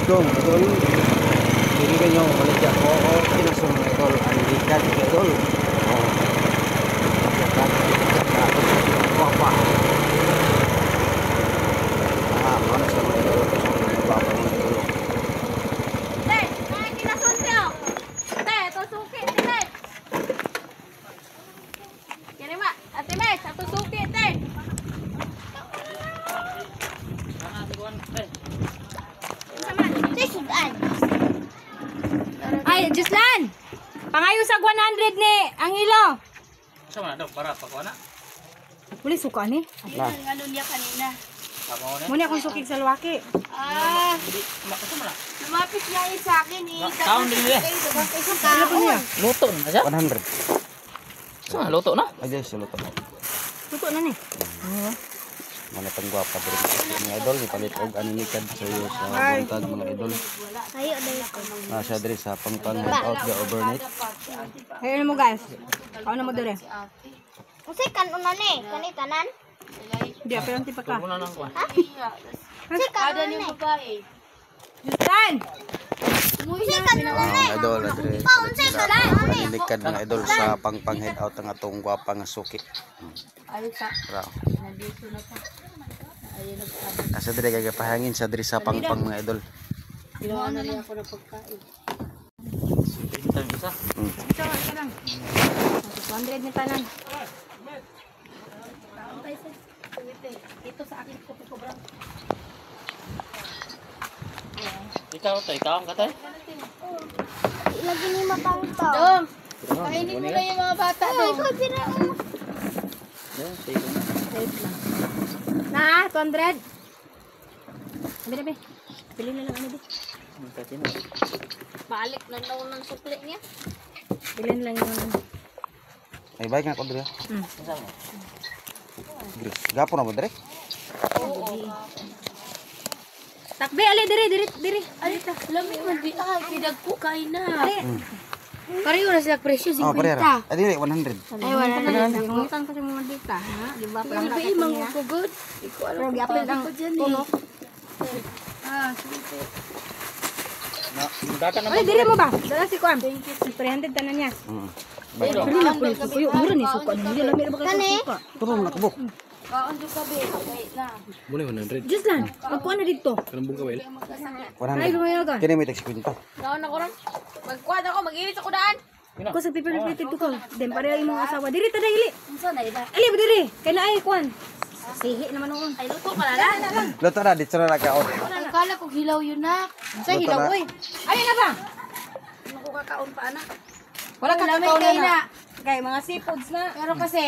go, idol. Bibigyan nyo balik ako o kinasong idol. Ang likat idol. Papa. Manas naman idol. Papa ng idol. Te, kaya kinasong tiyo. Te, ito suki, te. Yan ma, ate Mes, ito suki, te. Ay, Juslan! Pangayo sa 100 ni ang ilo. Sama na daw para pakuha na. Muli suka ni. Nah. Ano niya kanina? Sama na. Muna akong sukig sa luwaki. Sama na. Lumapit niya yun sa akin eh. Kaon din nila. Ano po niya? Luto na siya. 100. Sama luto na. Ay, guys, luto. Luto na ni. Mga tang gwapa diri mga idol ni palit og animikad sa iyo sa buntag mga idol. Ayo dahil ko. Siya diri sa pangpang head out the overnight. Ayun mo guys. Kaon na mo dire. Usay kan una ni, kani tanan. Di pero anti pa ka. Wala nang kuha. Usay kan una ni. Juslan! Usay kan una ni. Mga idol diri Usay sa kan una ni. animikad mga idol sa pangpang head out ang atong gwapa nga suki. Ayun sa. Ra. Kasi diri kay pahangin sa diri sa pangpang mga idol. Ginawa na rin ako ng pagkain. Ito yung isa. Ito lang. 200 ni tanan. Ito sa akin ko kubra. Ikaw ang katay. Lagi ni matang to. Dong. Kainin mo na yung mga bata dong. Ikaw pira mo. Na, 200. Sabi na, be. Pili na lang ano, be. Balik na daw ng supli niya. Pili na lang yung ano. Ay balik na ko diri. Diri. Gapo na mo diri. Takbe, ali, diri. Ali ta. Lamig man di ay pidagko kay na. Pareho na sila presyo, 50. Oh, parera. Ay diri 100. Ay, wala na. Nangungutan kasi mga dita, ha? Di ba? Parang Iba imang ko good. Iko Pero alam giapil ang tunok. Dakan na Ay, diri mo ba? Dala si Kuam. 300 tanan niya. Pili na po yung suko. Mura ni suko. Hindi lang meron ba kayo suko? Turun na kubok. kaon jud ka be. Wait na. Muna 100. Just lang. Magkuha na dito. Kanang bunga wel. Ay, 100. lumayo ka. Kini may tax kwento. Kaon ako ron. Magkuha ako, mag-ilis ako daan. Ako sa paper related to ko. Then pareho yung mga asawa. Diri ta dili. Unsa na ida? Ali ba diri? Kay na ay kuan. Sihi naman noon. Ay luto ka na lang. Luto na dito na kaon. Akala ko hilaw yun na. Sa hilaw oy. Ay na ba? Ano ko kakaon pa anak? Wala ka Lamig tataw kayo na. na. Kay mga seafoods na. Pero kasi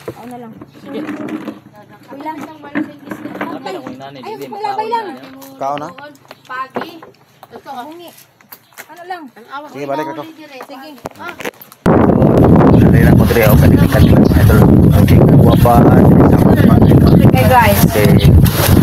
Ako na lang. uy lang ng malaking isda. Sabi na kung nani Ay, di labay lang. Kaon na. Pagi. Ito ka. Hungi. Ano lang? Ang awa. Sige, balik ako. Sige. Diri na ko diri ako kanina idol. Okay, guwapa. Okay guys. Okay.